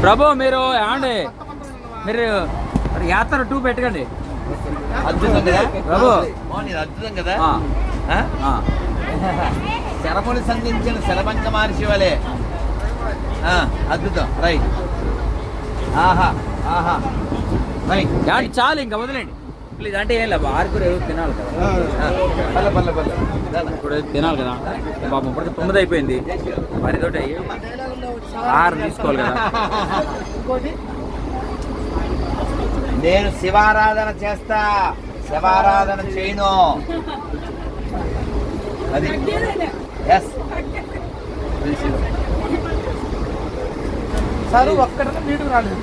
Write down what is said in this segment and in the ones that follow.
ప్రభు మీరు ఏమండి మీరు యాత్ర 2 పెట్టకండి. అద్భుతం కదా ప్రభు, అద్భుతం కదా. శరముని సంధించిన శరభంగ మహర్షి వలే అద్భుతం. రైట్. ఆహా ఆహా రైట్. చాలు ఇంకా వదిలేండి ప్లీజ్. అంటే ఏం లేదు, ఆరుగురు ఏదో తినాలి కదా, ఇప్పుడు తినాలి కదా పాపం. ఇప్పటికి 9 అయిపోయింది, మరితోటి అయ్యి ఆహారం తీసుకోవాలి కదా. నేను శివారాధన చేస్తా, శివారాధన చేయను. అది ఎస్ సార్ ఒక్కడ నీటికి రాలేదు.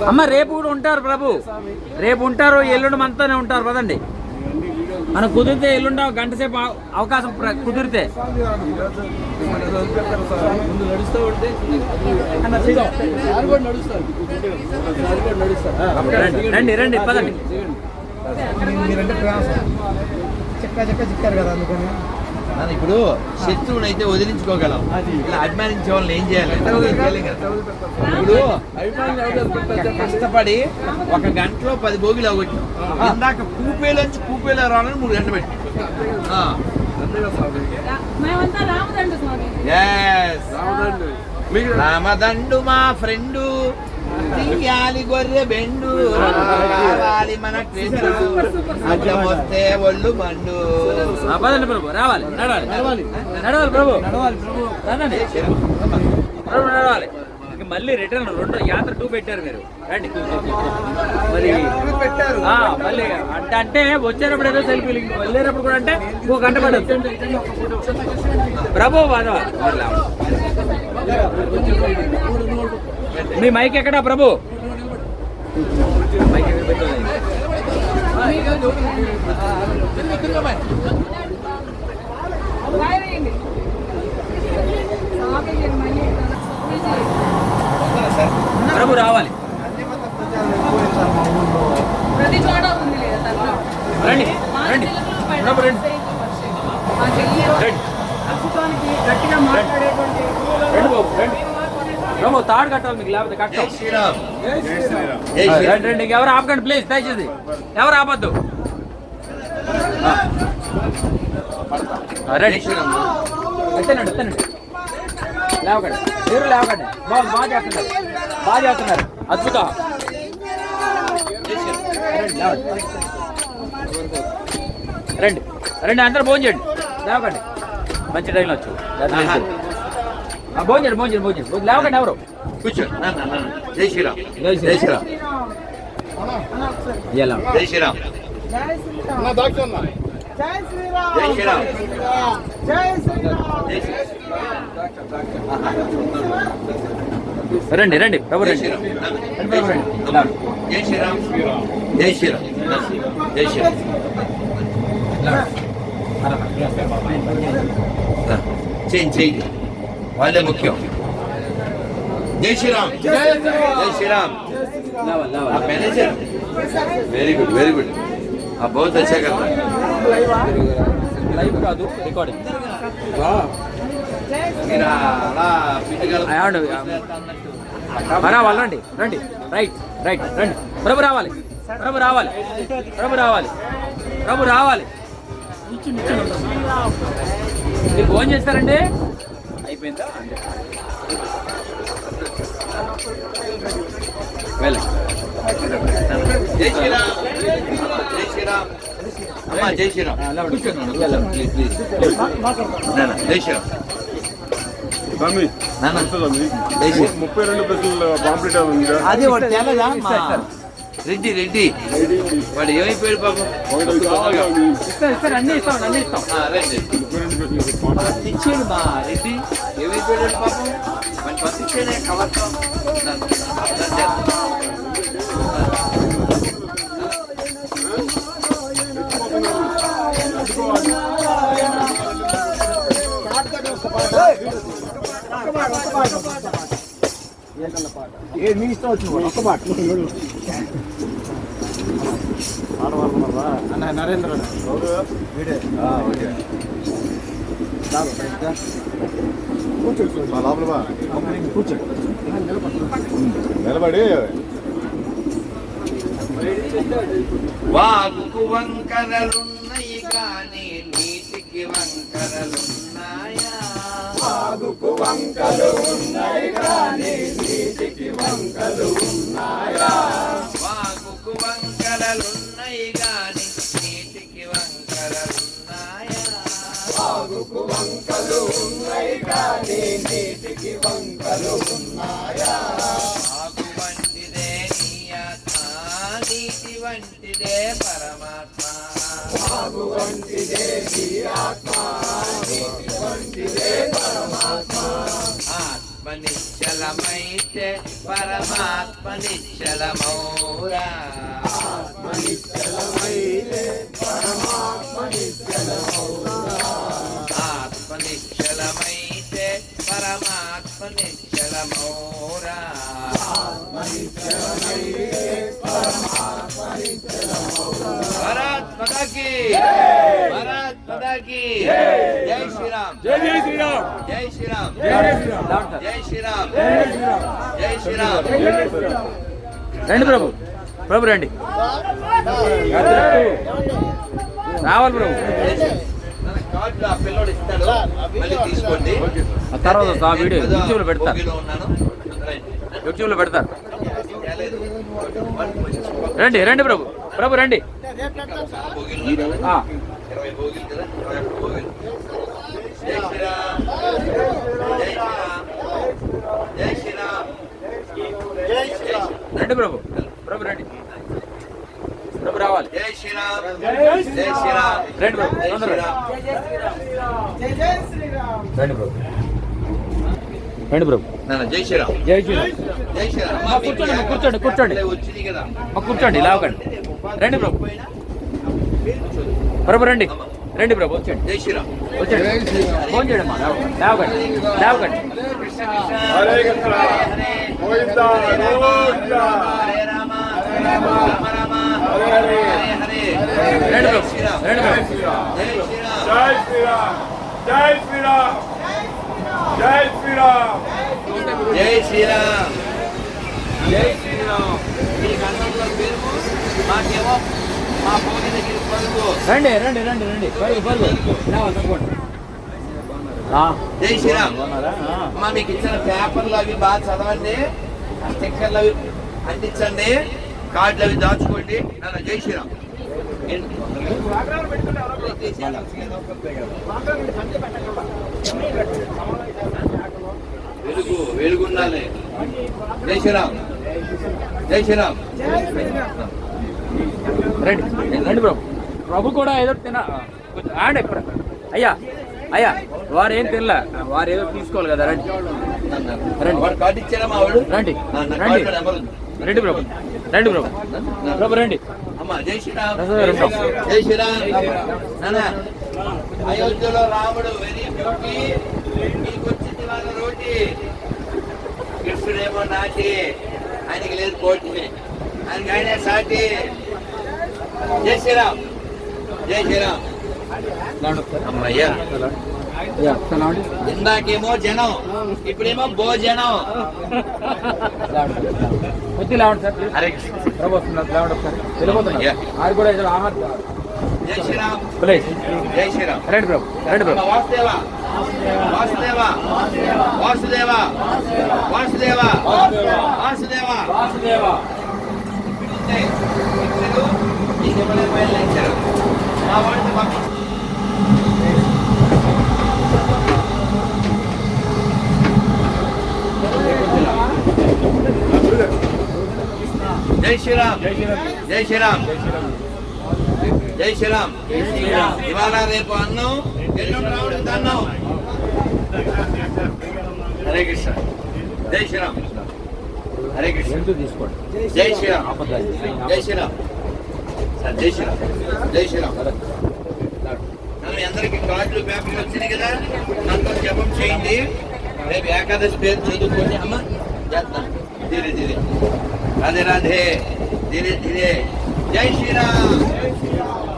అమ్మ రేపు కూడా ఉంటారు ప్రభు, రేపు ఉంటారు, ఎల్లుండి మనతోనే ఉంటారు కదండి. మనం కుదిరితే ఎల్లుండి గంట సేపు అవకాశం కుదిరితే రండి రండి పదండి. చిక్కారు కదా అందుకని ఇప్పుడు శత్రువుని అయితే వదిలించుకోగలం, ఇలా అభిమానించే వాళ్ళని ఏం చేయాలి? ఇప్పుడు కష్టపడి 1 గంటలో 10 భోగిలు అవగొట్టాం. ఇందాక కూపేలోంచి కూపేలో రావాలని 3 గంటలు పెట్టి రామదండు మా ఫ్రెండు తీయాలి గొర్రె బెండు రావాలి మన అడ్డం వస్తే ఒళ్ళు బండు. పదండి ప్రభు, రావాలి నడవాలి నడవాలి నడవాలి ప్రభు, నడవాలి ప్రభు, రండి ప్రభు నడవాలి. మళ్ళీ రిటర్న్ 2 యాత్ర 2 పెట్టారు మీరు, రండి మరి మళ్ళీ అంటే వచ్చేటప్పుడు ఏదో సెల్ఫీలు, వెళ్ళేటప్పుడు కూడా అంటే 1 గంట పడదు ప్రభు. మీ మైక్ ఎక్కడా ప్రభు? మైక్ ప్రభు రావాలి. రండి రండి ప్రభు రండి గట్టిగా మాట్లాడేటువంటి రండి బాబు రండి ప్రభు. తాడు కట్టాలి మీకు, లేకపోతే కట్టాలి. రండి రండి, ఎవరు ఆపకండి ప్లీజ్, దయచేసి ఎవరు ఆపద్దు. రండి ఎత్తనండి ఎత్తనండి, లేవకండి మీరు లేవకండి. బాగుంది, బాగా చేస్తున్నారు, బాగా చేస్తున్నారు, అద్భుతం. రండి రండి అందరూ భోజనం చేయండి, లేవకండి. మంచి టైంలో వచ్చు, భోజనం భోజనం భోజనం లేవకండి ఎవరు. కూర్చోండి. జై శ్రీరామ్. జై శ్రీరామ్. జై శ్రీరామ్. రండి రండి ప్రభు రండి. జై శ్రీరామ్. జై శ్రీరామ్. జై శ్రీరామ్. చేయండి, వాళ్ళే ముఖ్యం. జై శ్రీరామ్. జై Shriram. Manager very good very good. बहुत अच्छा कर रहा है. లైవ్ కాదు రికార్డింగ్. రండి రండి రైట్ రైట్ రండి ప్రభు రావాలి ప్రభు రావాలి ప్రభు రావాలి ప్రభు రావాలి. మీరు ఫోన్ చేస్తారండి అయిపోయిందా? వెళ్ళండి. జై శ్రీరామ్. జై శ్రీరామ్. అమ్మా జై శ్రీరామ్. Please please. జై శ్రీరామ్. 32 బస్సులు పాంప్లెట్ ఉంది. అది వాడు తెలదా రెడ్డి రెడ్డి వాడు ఏమైపోయాడు పాపం. ఇస్తారు అన్ని ఇస్తాం అన్ని ఇస్తాం. ఇచ్చాడు మా రెడ్డి ఏమైపోయాడు పాపం. వాడి బస్సు ఇచ్చాడే కవర్తో. ఏ మీ ఇష్టం వచ్చింది ఒక్క మాట నరేంద్ర నిలబడి వాగుకు వంకరలున్నాయి కానీ నీటికి వంకరలున్నాయా? వాగుకు వంకలు ఉన్నాయి కానీ నీటికి వంకలు ఉన్నాయా? వాగుకు వంకరలున్నాయి కానీ నీటికి వంకరలున్నాయా? వాగుకు వంకలు ఉన్నాయి కానీ నీటికి వంకలు ఉన్నాయా? వాగు వంటిదే నీ ఆత్మ, నీటి వంటిదే పరమాత్మ. వాగు వంటిదే నీ ఆత్మ, నీటి వంటిదే పరమాత్మ. ఆత్మ నిశ్చలమైతే పరమాత్మ నిశ్చలమౌరా. ఆత్మ నిశ్చలమైతే పరమాత్మ నిశ్చలమౌరా. ఆత్మ నిశ్చలమైతే పరమాత్మ నిశ్చలమౌరా. ఆత్మ నిశ్చలమైతే పరమాత్మ నిశ్చలమౌరా. భారత్ మాతా కీ, భారత్ మాతా కీ. జై శ్రీరామ్, జై జై శ్రీరామ్, జై శ్రీరామ్, జై శ్రీరామ్, జై శ్రీరామ్, జై శ్రీరామ్. జై శ్రీరామ్. రండి ప్రభు, ప్రభు రండి, రావాలి ప్రభు. మన కార్డులో ఆ పిల్లోడు ఇస్తాడు, మళ్ళీ తీసుకోండి. ఆ తర్వాత ఆ వీడియో యూట్యూబ్లో పెడతారు, భోగిలో ఉన్నాను. యూట్యూబ్లో పెడతారు. రండి రండి ప్రభు, ప్రభు రండి. భోగిలో ఉన్నాను. ఆ, 20 భోగిలు కదా, 21 భోగిలు. జై శ్రీరామ్, జై శ్రీరామ్, జై శ్రీరామ్, జై శ్రీరామ్. రండి ప్రభు, ప్రభు రండి, ప్రభు రావాలి. జై శ్రీరామ్, జై శ్రీరామ్, రండి ప్రభు, జై తొందరగా శ్రీరామ్. జై జై శ్రీరామ్. రండి ప్రభు, రండి ప్రభు. నాన్న జై శ్రీరామ్, జై శ్రీరామ్. జై శ్రీరామ్. అమ్మా, కూర్చోండి, కూర్చోండి, కూర్చోండి. వచ్చింది కదా, అమ్మా, కూర్చోండి, లేవకండి. రండి ప్రభు, ప్రభు రండి, రండి ప్రభు, వచ్చేయండి, జై శ్రీరామ్. వచ్చేయండి. ఫోన్ చేయండి అమ్మా, లేవకండి, లేవకండి. కృష్ణ కృష్ణ, హరే కృష్ణ, హరే గోవిందా, గోవిందా. హరే రామ, రామ రామ, హరే హరే, హరే హరే. రండి జై ప్రభు, శ్రీరామ్, రండి జై ప్రభు. శ్రీరామ్, జై శ్రీరామ్. జై శ్రీరామ్, జై శ్రీరామ్, జై శ్రీరామ్, జై శ్రీరామ్, జై శ్రీరామ్. మీకు అన్నంలో పేరు, మాకేమో మా భోగి దగ్గర పలుకు. రండి రండి రండి రండి, పరుగు పరుగు, లేవాలి, తప్పకుండా. జై శ్రీరామ్. బాగున్నారా? అమ్మా మీకు ఇచ్చిన పేపర్లు అవి బాగా చదవండి, ఆ స్టిక్కర్లు అవి అంటించండి, కార్డులు అవి దాచుకోండి. నాన్న జై శ్రీరామ్. వెలుగు వెలుగు ఉండాలి. జై శ్రీరామ్, జై శ్రీరామ్. రండి రండి ప్రభు, ప్రభు కూడా ఏదో ఆండి ఇప్పుడు. అయ్యా అయ్యా, వారు ఏం తినలే, వారు ఏదో తీసుకోవాలి కదా. రండి రండి వాడు కార్డు ఇచ్చారా మా వాడు? రండి నా రండి కార్డులో నెంబర్ ఉంది. రండి ప్రభు, రండి ప్రభు, ప్రభు రండి. అమ్మా జై శ్రీరామ్, రండి. జై శ్రీరామ్. నాన్న అయోధ్యలో రాముడు వెరీ బ్యూటీ, మీకు వచ్చింది వాళ్ళ రోటి. కృష్ణుడేమో నాటి, ఆయనకి లేదు కోటి, ఆయనకి ఆయనే సాటి. జై శ్రీరామ్, జై శ్రీరామ్. అమ్మయ్యా, ఇందాకేమో జనం, ఇప్పుడేమో భోజనం. కొద్ది లేవండి సార్, ప్లీజ్. హరే ప్రభు వస్తున్నారు, లేవండి ఒకసారి. వెళ్ళిపోతున్నారు, ఆయన కూడా ఏదో ఆహారం. జై శ్రీరామ్, ప్లీజ్ జై శ్రీరామ్. రండి ప్రభు, రండి ప్రభు. వాసుదేవ, వాసుదేవ, వాసుదేవ, వాసుదేవ, వాసుదేవ. వాసుదేవ. మా వాడితో పంపించారు. జై శ్రీరామ్, జై శ్రీరామ్, జై శ్రీరామ్. ఇవాళ రేపు అన్నం, ఎల్లుండి రావడం అన్నం. హరే కృష్ణ, జై శ్రీరామ్, హరే కృష్ణ. తీసుకోండి. జై శ్రీరామ్, జై శ్రీరామ్, సార్ జై శ్రీరామ్, జై శ్రీరామ్. నన్ను అందరికి కార్డులు పేపర్లు వచ్చినాయి కదా, నన్ను జపం చేయండి. రేపు ఏకాదశి పేరు చదువుకోండి. అమ్మ చేస్తాను, ధీరే ధీరే, రాధే రాధే, ధీరే ధీరే. జై శ్రీరామ్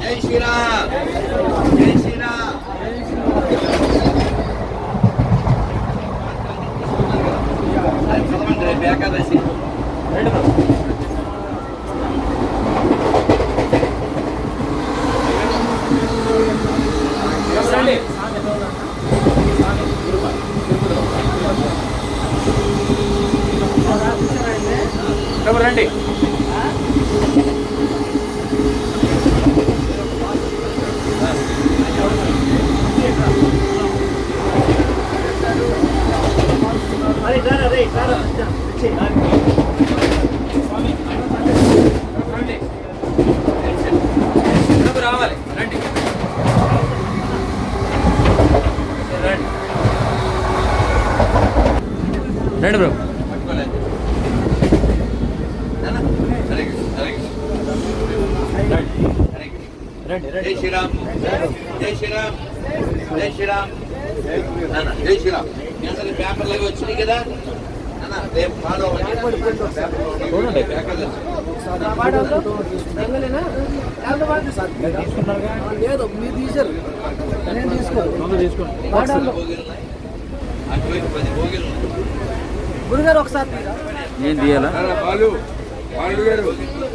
జై శ్రీరామ్ జై శ్రీరామ్. రేపు ఏకాదశి. రండి. రావాలి రండి. రండి బ్రో. జై శ్రీరామ్ జై శ్రీరామ్ జై శ్రీరామ్ జై శ్రీరామ్. మీ అందరి పేపర్లు అవి వచ్చినాయి కదా అన్న, రేపు ఫాలో అవ్వండి. లేదు మీరు తీశారు, నేను తీసుకోను. అటువైపు 10 భోగిలు గురుగారు ఒకసారి తీరా. నేను తీయాలా? బాలు గారు భోగిలో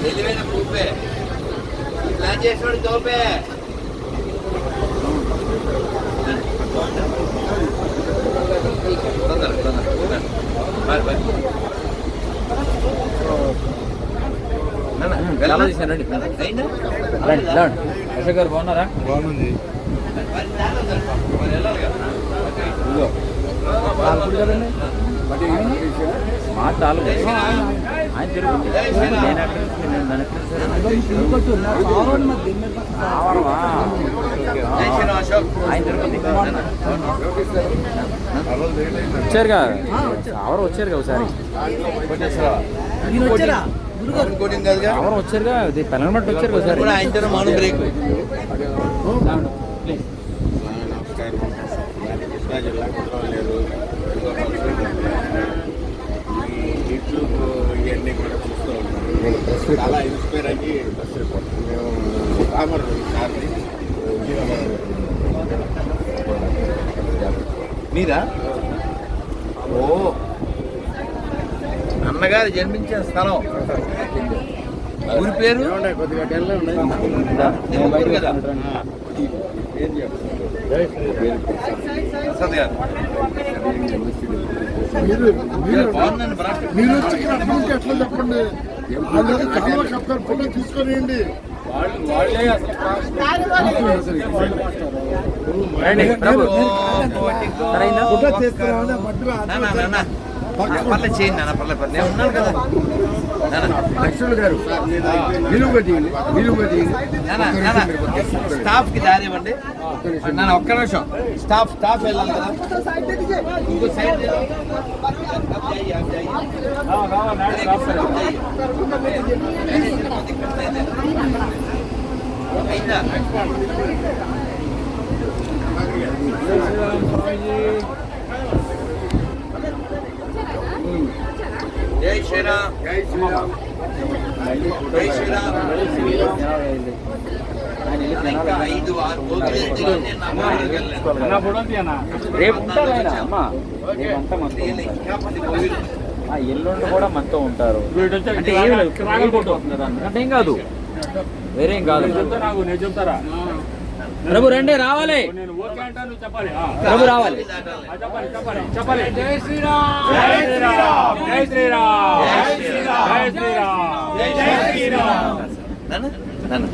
తెలివైన పూపే ప్లాన్ చేసేవాడు తోపే. చాలా తీసాను. రండి రండి రండి. అశోక్ గారు బాగున్నారా? బాగుంది. మా తాలు ఆయన తిరుగుతుంది. నేను ఆయన తిరుగుతుంది. వచ్చారుగా ఎవరు వచ్చారుగా ఒకసారి ఎవరు వచ్చారుగా పెళ్ళని బట్టి వచ్చారు ఒకసారి. ఆయన మౌన బ్రేక్. నమస్కారం. కృష్ణా జిల్లా కుట్రలేరు యూట్యూబ్ ఇవన్నీ కూడా చూస్తూ ఉంటాం. చాలా ఇన్స్పైర్ అయ్యి మేము రామర్ సార్ని మీరా? ఓ అన్నగారు జన్మించిన స్థలం ఊరి పేరు కొద్దిగా టెన్లో ఊరు కదా ప్రసాద్ గారు. బాగుందండి బ్రాకెట్. మీరు వచ్చి ఇక్కడ అడ్వాన్స్ ఎట్లా చెప్పండి, కాలువ కప్పారు ఫోటో తీసుకొనియండి. ఫోటో తీస్తున్నామని మధ్యలో పర్లేదు చేయండి నాన్న, పర్లేదు పర్లేదు, నేను ఉన్నాను కదా లక్ష్మణ్ గారు స్టాఫ్ కి దారి ఇవ్వండి నాన్న. ఒక్క నిమిషం, స్టాఫ్ వెళ్ళాలి కదా. ఇంకో సైడ్ అయిందా? జై శ్రీరామ్ జై శ్రీరామ్ జై శ్రీరామ్. 5-6 భోగిలు నేను నా భార్యకి వెళ్ళాను. రేపు ఉంటారు ఆయన అమ్మ. రేపంతా మనతో ఇంకా 10 భోగిలు. ఎల్లుండి కూడా మనతో ఉంటారు. అంటే ఏం లేదు, అంటే ఏం కాదు, వేరేం కాదు. నేను చెప్తారా ప్రభు రండి, రావాలి ప్రభు రావాలి. చెప్పాలి. జై శ్రీరామ్ జై శ్రీరామ్ జై శ్రీరామ్ జై శ్రీరామ్ జై శ్రీరామ్.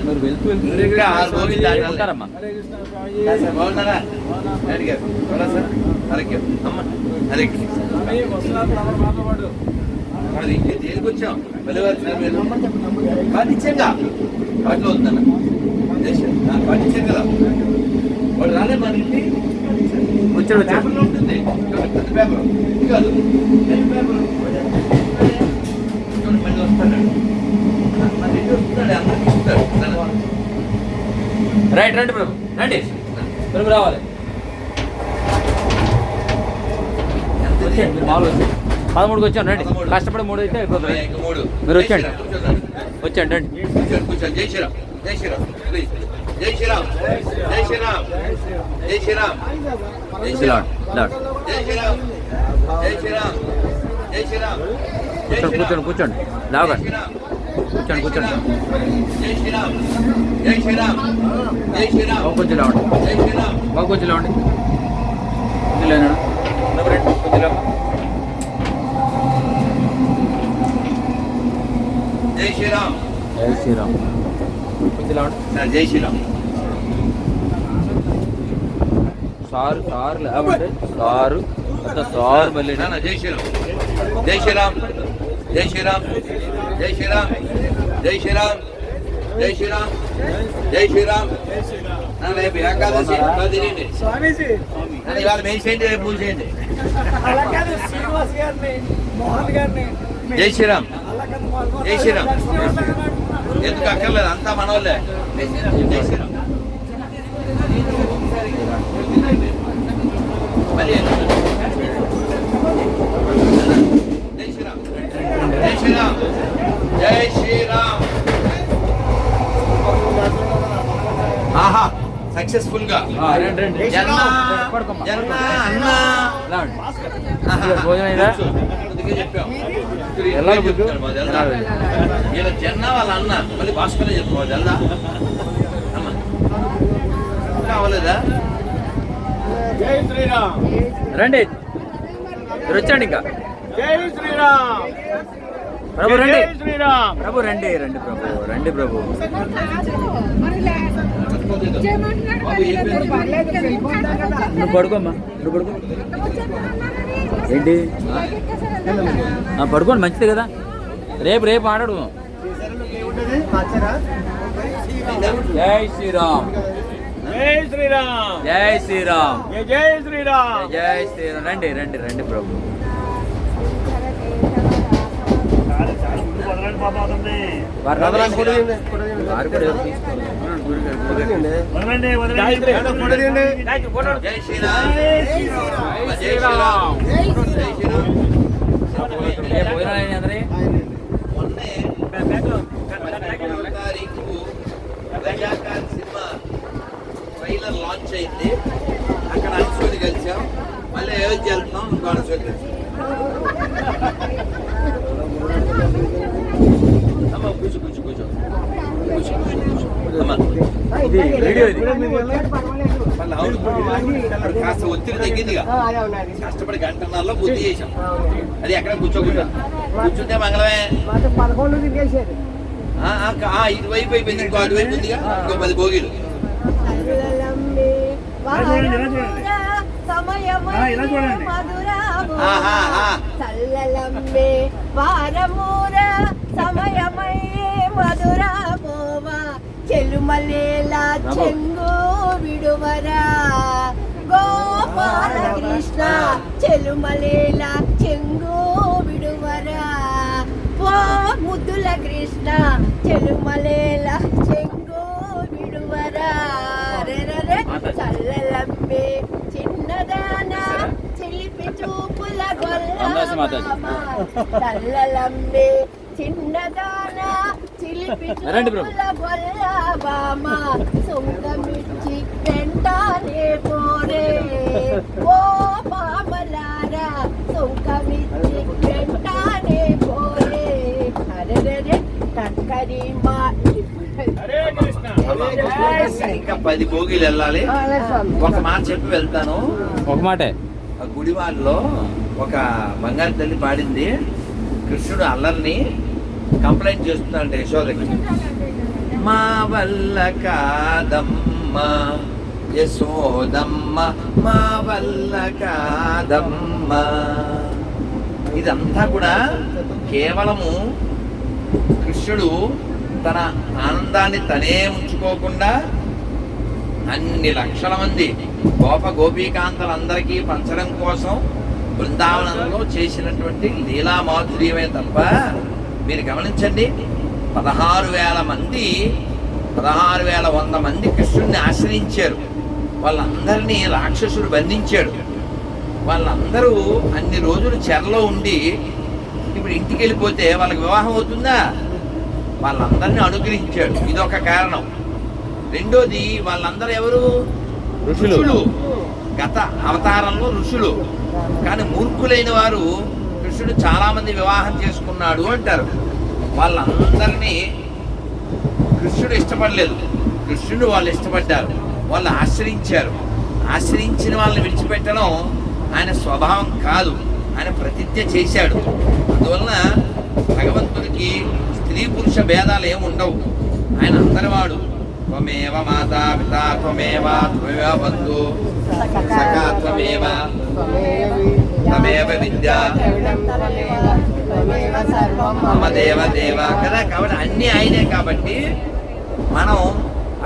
మీరు వెళ్తూ ఇంకా 6 భోగిలు దాటాలి. ఉంటారమ్మా. బాగున్నారా? రెడ్డి గారు సార్, అలాగే అమ్మ అలాగే అది దేనికి వచ్చాం? పాటించంగా వాటిలో ఉందన్న పాటించాం కదా. వాడు రాలే మన ఇంటి వచ్చాడు పేపర్లో ఉంటుంది, పెద్ద పేపర్ ఇది కాదు, పెద్ద పేపర్ మళ్ళీ వస్తాడు. మన ఇంటి వస్తున్నాడు, అందరికి ఇస్తాడు. రైట్ రండి ప్రభు రండి, ప్రభు రావాలి. వచ్చేయండి మీరు మామూలు వచ్చేయండి 13కి వచ్చాను రండి కష్టపడి 3 అయితే అయిపోతుంది ఇంక 3 మీరు వచ్చేయండి వచ్చేయండి రండి కూర్చోండి జై శ్రీరామ్ జై శ్రీరామ్ ప్లీజ్ జై శ్రీరామ్ జై శ్రీరామ్ జై శ్రీరామ్ జై శ్రీరామ్ లాడ్ జై శ్రీరామ్ జై శ్రీరామ్ జై శ్రీరామ్ కూర్చోండి లాగా కూర్చోండి జై శ్రీరామ్ జై శ్రీరామ్ జై శ్రీరామ్ కొంచెం లేవండి జై శ్రీరామ్ కొంచెం లేవండి కొంచెం లేనాడు కొంచెం లేవు జై శ్రీరామ్ కొంచెం లేవండి సార్ జై శ్రీరామ్ సారు లేవండి సారు అంత సారు మళ్ళీ నాన్న జై శ్రీరామ్ జై శ్రీరామ్ జై శ్రీరామ్ జై శ్రీరామ్ జై శ్రీరామ్ జై శ్రీరామ్ జై శ్రీరామ్ నాన్న రేపు ఏకాదశి తిరిగింది నాన్న ఇవాళ మెయిన్ చేయండి రేపు పూజ చేయండి జై శ్రీరామ్ జై శ్రీరామ్ ఎందుకు అక్కర్లేదు అంతా మనోళ్ళే జై శ్రీరామ్ మరి జై శ్రీరామ్ జై శ్రీరామ్ జై శ్రీరామ్ ఆహా సక్సెస్ఫుల్ గా జన్న జన్న అన్న భోజనం అయిందా అందుకే చెప్పాం ఎలా గుర్తు? వీళ్ళ జన్న వాళ్ళ అన్న మళ్ళీ భాస్కర్ చెప్తాం జల్దా అమ్మ కావలేదా జై శ్రీరామ్ రండి మీరు వచ్చాండి ఇంకా జై శ్రీరామ్ ప్రభు రండి జై శ్రీరామ్ ప్రభు రండి ప్రభు నువ్వు పడుకోమ్మా నువ్వు పడుకో ఏంటి పడుకోండి మంచిది కదా రేపు ఆడాడు జై శ్రీరామ్ జై శ్రీరామ్ జై శ్రీరామ్ జై శ్రీరామ్ జై శ్రీరామ్ రండి ప్రభు వారు వదలండి. వారు కూడా ఎవరు తీసుకోరు. జై శ్రీరామ్ జై శ్రీరామ్ జై శ్రీరామ్ ఏ భోజనాలు అయినాయి అందరి మొన్నే 15వ తారీఖు రజాకార్ సినిమా ట్రైలర్ లాంచ్ అయింది అక్కడ అన్సోని కలిసాం మళ్ళీ అయోధ్య వెళ్తున్నాం ఇంకో అన్సోని కలిసాం అమ్మ కూర్చో అమ్మ ఇది వీడియో ఇది మళ్ళీ అవును కాస్త ఒత్తిడి తగ్గిందిగా కష్టపడి గంటన్నరలో పూర్తి చేసాం అది ఎక్కడ కూర్చోకుండా కూర్చుంటే మంగళమే ఇటువైపు అయిపోయింది ఇంకో అటువైపు ఉందిగా ఇంకో 10 భోగిలు చల్లలమ్మే వారమూర సమయమయ్యే మధురామోవా చెలుమలేలా చెంగు విడువరా గోపాల కృష్ణ చెలుమలేలా చెంగు విడువరా ఓ ముద్దుల కృష్ణ చెలుమలేలా చెంగు విడువరా రెరరే చల్లలమ్మే చిన్నదానా చిలిపి చూపుల గొల్లమ్మ చల్లలమ్మే చిన్నదానా చిలిపి చూపుల గొల్లమ్మ సొంగమిచ్చి వెంటానే పోరే ఓ పామలారా సొంగమిచ్చి వెంటానే పోరే అరెరే టక్కరి మా ఇంకా 10 భోగిలు వెళ్ళాలి ఒక మాట చెప్పి వెళ్తాను ఒక మాటే ఆ గుడివాడలో ఒక బంగారు తల్లి పాడింది కృష్ణుడు అల్లరిని కంప్లైంట్ చేస్తున్నాడు యశోదకి మా వల్ల కాదమ్మ యశోదమ్మ మా వల్ల కాదమ్మ ఇదంతా కూడా కేవలము కృష్ణుడు తన ఆనందాన్ని తనే ఉంచుకోకుండా అన్ని లక్షల మంది గోపగోపీకాంతలందరికీ పంచడం కోసం బృందావనంలో చేసినటువంటి లీలా మాధుర్యమే తప్ప మీరు గమనించండి 16,000 మంది 16,100 మంది కృష్ణుడిని ఆశ్రయించారు వాళ్ళందరినీ రాక్షసుడు బంధించాడు వాళ్ళందరూ అన్ని రోజులు చెరలో ఉండి ఇప్పుడు ఇంటికి వెళ్ళిపోతే వాళ్ళకి వివాహం అవుతుందా? వాళ్ళందరినీ అనుగ్రహించాడు, ఇదొక కారణం. రెండోది, వాళ్ళందరూ ఎవరు? ఋషులు. గత అవతారంలో ఋషులు. కానీ మూర్ఖులైన వారు కృష్ణుడు చాలా మంది వివాహం చేసుకున్నాడు అంటారు. వాళ్ళందరినీ కృష్ణుడు ఇష్టపడలేదు, కృష్ణుడు వాళ్ళు ఇష్టపడ్డారు, వాళ్ళు ఆశ్రయించారు. ఆశ్రయించిన వాళ్ళని విడిచిపెట్టడం ఆయన స్వభావం కాదు, ఆయన ప్రతిజ్ఞ చేశాడు. అందువలన భగవంతుడికి స్త్రీ పురుష భేదాలు ఏమి ఉండవు. ఆయన అందరివాడు. త్వమేవ మాతా పితా త్వమేవ త్వమేవ బంధు సఖా త్వమేవ త్వమేవ విద్యా మమ దేవ దేవ కదా. కాబట్టి అన్నీ ఆయనే. కాబట్టి మనం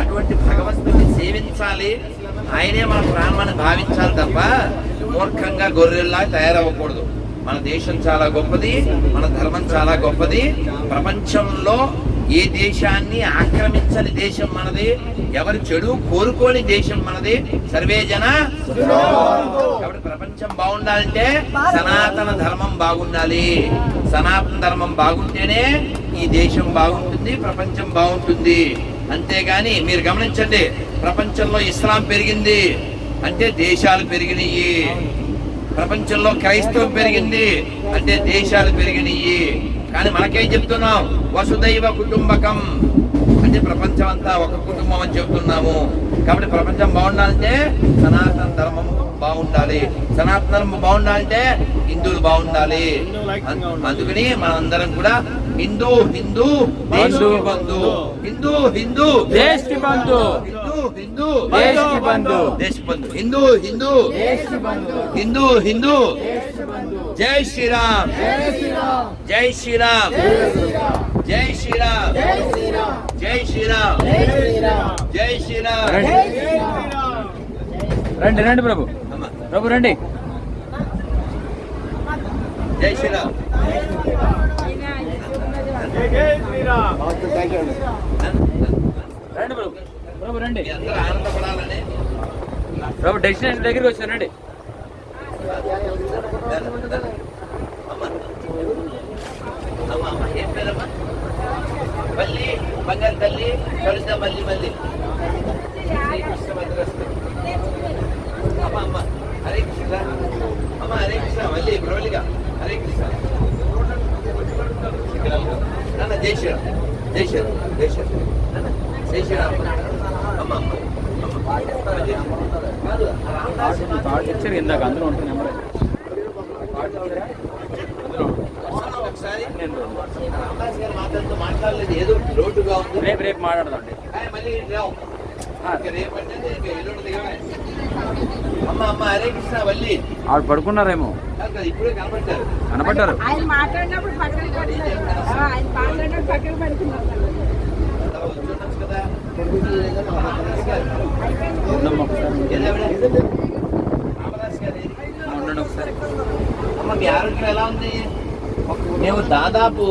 అటువంటి భగవంతుడిని సేవించాలి, ఆయనే మన ప్రాణాన్ని భావించాలి తప్ప మూర్ఖంగా గొర్రెల్లా తయారవ్వకూడదు. మన దేశం చాలా గొప్పది, మన ధర్మం చాలా గొప్పది. ప్రపంచంలో ఏ దేశాన్ని ఆక్రమించని దేశం మనది, ఎవరి చెడు కోరుకోని దేశం మనది. సర్వే జన. కాబట్టి ప్రపంచం బాగుండాలంటే సనాతన ధర్మం బాగుండాలి. సనాతన ధర్మం బాగుంటేనే ఈ దేశం బాగుంటుంది, ప్రపంచం బాగుంటుంది. అంతేగాని మీరు గమనించండి, ప్రపంచంలో ఇస్లాం పెరిగింది అంటే దేశాలు పెరిగినాయి, ప్రపంచంలో క్రైస్తవం పెరిగింది అంటే దేశాలు పెరిగినాయి. కానీ మనకేం చెప్తున్నాం? వసుదైవ కుటుంబకం అంటే ప్రపంచం అంతా ఒక కుటుంబం అని చెప్తున్నాము. కాబట్టి ప్రపంచం బాగుండాలంటే సనాతన ధర్మం బాగుండాలి, సనాతన ధర్మం బాగుండాలంటే హిందువులు బాగుండాలి. అందుకని మనందరం కూడా హిందూ హిందూ దేశ్ కి బంధు, హిందూ హిందూ దేశ్ కి బంధు, హిందూ హిందూ దేశ్ కి బంధు, దేశ్ బంధు, హిందూ హిందూ హిందూ హిందూ. జై శ్రీరామ్, జై శ్రీరామ్, జై శ్రీరామ్, జై శ్రీరామ్, జై శ్రీరామ్. రండి రండి ప్రభు, ప్రభు రండి. జై శ్రీరామ్. జై శ్రీరామ్. రండి ప్రభు, ప్రభు రండి. మీ అందరూ ఆనందపడాలని. ప్రభు డెస్టినేషన్ దగ్గరికి వచ్చారు, రండి. అమ్మ అమ్మ ఏం పేరమ్మా? మళ్ళీ బంగారు తల్లి కలుద్దాం మళ్ళీ మళ్ళీ. అమ్మ అమ్మ హరే కృష్ణ, అమ్మ హరే కృష్ణ, మళ్ళీ ప్రవళిగా హరే కృష్ణ. నాన్న జై శ్రీరామ్, జై శ్రీరామ్, జై శ్రీరామ్, జై శ్రీరామ్. అమ్మ అమ్మ కార్డు ఇచ్చారు ఇందాక, అందులో ఉంటుంది నెంబర్. ఒకసారి రామదాస్ గారు మాట్లాడలేదు, ఏదో లోటుగా ఉంది. రేపు రేపు మాట్లాడదాండి. మళ్ళీ రావు రేపంటే ఎల్లుండి దిగమే. అమ్మ అమ్మ హరే కృష్ణ వల్లి. ఆవిడ పడుకున్నారేమో, ఇప్పుడే కనపడ్డారు. కనపడ్డారు. ఆయన మాట్లాడినప్పుడు పక్కన పడుతున్నారు, ఆయన మాట్లాడినప్పుడు పక్కన పడుతున్నారు. వచ్చుండొచ్చు కదా. ఉందమ్మా ఒకసారి, రామదాస్ గారు ఉండండి ఒకసారి. అమ్మ మీ ఆరోగ్యం ఎలా ఉంది? మేము దాదాపు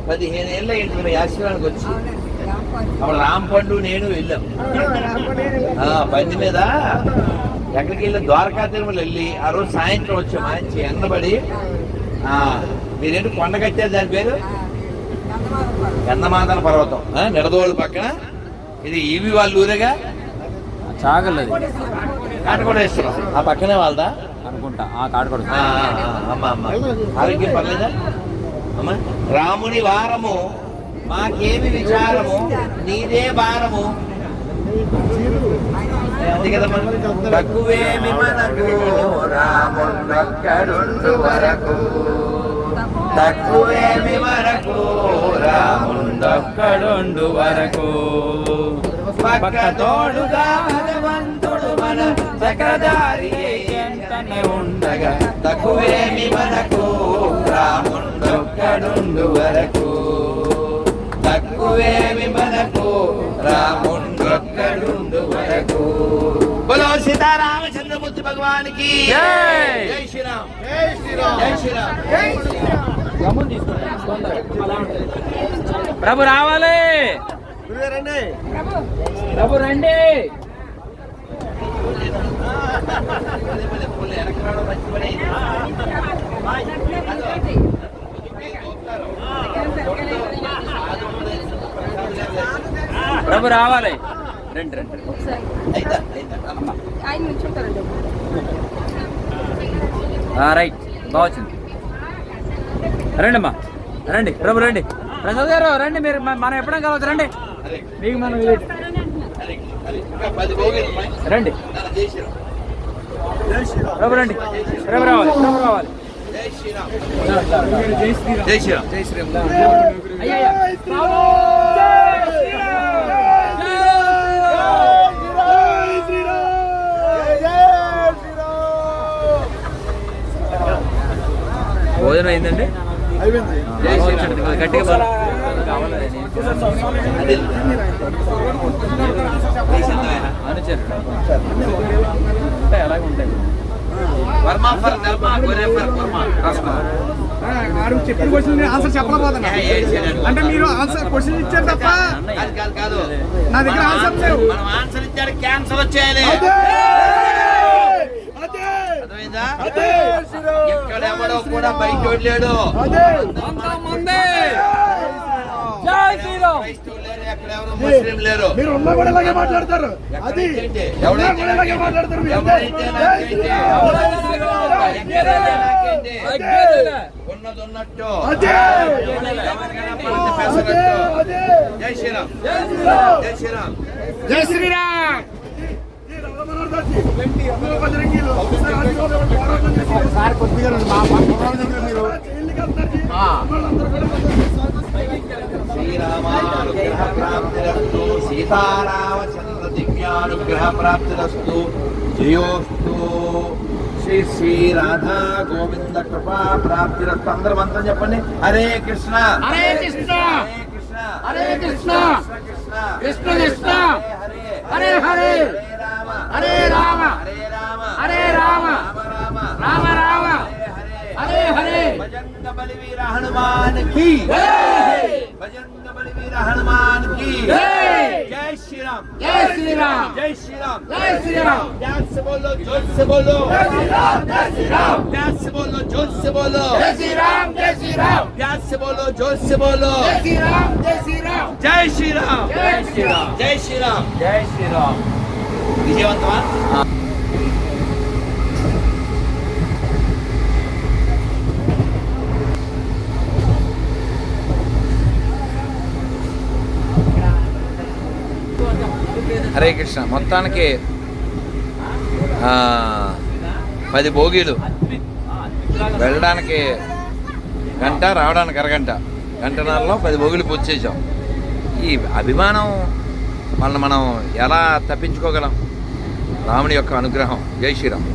15 ఏళ్ళ అయింది మీ ఆశీర్వాదానికి వచ్చి. అప్పుడు రాంపండు నేను వెళ్ళాం బండి మీద. ఎక్కడికి వెళ్ళి ద్వారకా తిరుమల వెళ్ళి ఆ రోజు సాయంత్రం వచ్చాం. మంచి ఎండబడి మీరేంటి కొండ కట్టారు, దాని పేరు గంధమాదన పర్వతం, నిడదోళ్ళు పక్కన. ఇది ఈవి వాళ్ళ ఊరేగా, చాగలేదు కాటకోటేశ్వరం ఆ పక్కనే వాళ్ళదా అనుకుంటా. ఆ కార్డు కూడా అమ్మ అమ్మ ఆరోగ్యం పర్లేదా అమ్మ? రాముని వారము మాకేమి విచారము, నీదే భారము. అంతే కదమ్మా. తక్కువేమి మనకు రాముండొక్కడుండు వరకు, తక్కువేమి మనకు రాముండొక్కడుండు వరకు. పక్క తోడుగా భగవంతుడు మన చక్రధారి ఎంతనే ఉండగా, తక్కువేమి మనకు రాముండొక్కడుండు వరకు, తక్కువేమి మనకు రాముండొక్కడుండు వరకు. బోలో సీతారామచంద్రమూర్తి భగవానికి జై శ్రీరామ్, జై శ్రీరామ్, జై శ్రీరామ్, జై శ్రీరామ్. ప్రభు రావాలి, ప్రభు రండి. వెనక రావడం మంచి పని. ప్రభు రావాలి. రండి రండి రండి. ఒకసారి అయిందా అమ్మా ఆయన నుంచుంటారండి. రైట్, బాగా వచ్చింది. రండి అమ్మా, రండి ప్రభు, రండి. ప్రసాద్ గారు రండి, మీరు మనం ఎప్పుడైనా కలవచ్చు, రండి. అరే మీకు మనం అరే అరే ఇంకా 10 భోగిలు ఉన్నాయి. రండి నాన్న జై శ్రీరామ్. ప్రభు, రండి. ప్రభు రావాలి, ప్రభు రావాలి. జై శ్రీరామ్. జై శ్రీరామ్. జై శ్రీరామ్. జై శ్రీరామ్. అయ్యా భోజనం అయిందండి. అయిపోయింది. గట్టిగా కావాలి. అనుచరుడు ఉంటాయి, అలాగే ఉంటాయి. వర్మ ఫర్ ధర్మ, గొర్రె ఫర్ వర్మ. రాసుకో. ఆడు చెప్పిన క్వశ్చన్ ఆన్సర్ చెప్పలేకపోతున్నా. అంటే మీరు ఆన్సర్ క్వశ్చన్ ఇచ్చారు తప్ప కాదు నా దగ్గర ఆన్సర్ లేవు. మనం ఆన్సర్ ఇచ్చాడు, క్యాన్సర్ వచ్చేయాలి. అర్థమైందా? ఇక్కడ ఎవడో కూడా బయట లేడు. జై శ్రీరామ్. క్రైస్తవులు లేరు, ఎక్కడ ఎవరు ముస్లిం లేరు. మీరు ఉన్నా కూడా ఇలాగే మాట్లాడతారు. అది ఉన్నా కూడా ఇలాగే మాట్లాడతారు. మీరు ఎవరైతే నాకేంటి? ఉన్నది ఉన్నట్టు, అదే ఎవరికైనా పడితే పెసరట్టు. జై శ్రీరామ్. జై శ్రీరామ్. జై శ్రీరామ్. సార్ కొద్దిగా మా మీరు శ్రీరామానుగ్రహ ప్రాప్తిరస్తు, సీతారామచంద్ర దివ్యానుగ్రహ ప్రాప్తిరస్తు, జయోస్తు. శ్రీ శ్రీ రాధా గోవింద కృపా ప్రాప్తిరస్తు. అందరూ మంత్రం చెప్పండి. హరే కృష్ణ హరే కృష్ణ హరే కృష్ణ హరే కృష్ణ కృష్ణ కృష్ణ కృష్ణ హరే హరే హరే రామ హరే రామ హరే రామ హరే రామ రామ రామ రామ రామ హరే హరే భజంగ బలివీర హనుమాన్ కి భజంగ బలివీర హనుమాన్ కి జై శ్రీరామ్. జై శ్రీరామ్. జై శ్రీరామ్. జై శ్రీరామ్. प्यार से बोलो, जोर से बोलो. జై శ్రీరామ్. జై శ్రీరామ్. प्यार से बोलो, जोर से बोलो. జై శ్రీరామ్. జై శ్రీరామ్. प्यार से बोलो, जोर से बोलो. జై శ్రీరామ్. జై శ్రీరామ్. జై శ్రీరామ్. జై శ్రీరామ్. జై శ్రీరామ్. జై శ్రీరామ్. విజయవంతమా? హరే కృష్ణ. మొత్తానికి 10 భోగిలు. వెళ్ళడానికి గంట, రావడానికి అరగంట, గంటన్నరలో 10 భోగిలు పూర్తి చేసాం. ఈ అభిమానం వలన మనం ఎలా తప్పించుకోగలం? రాముని యొక్క అనుగ్రహం. జై శ్రీరామ్.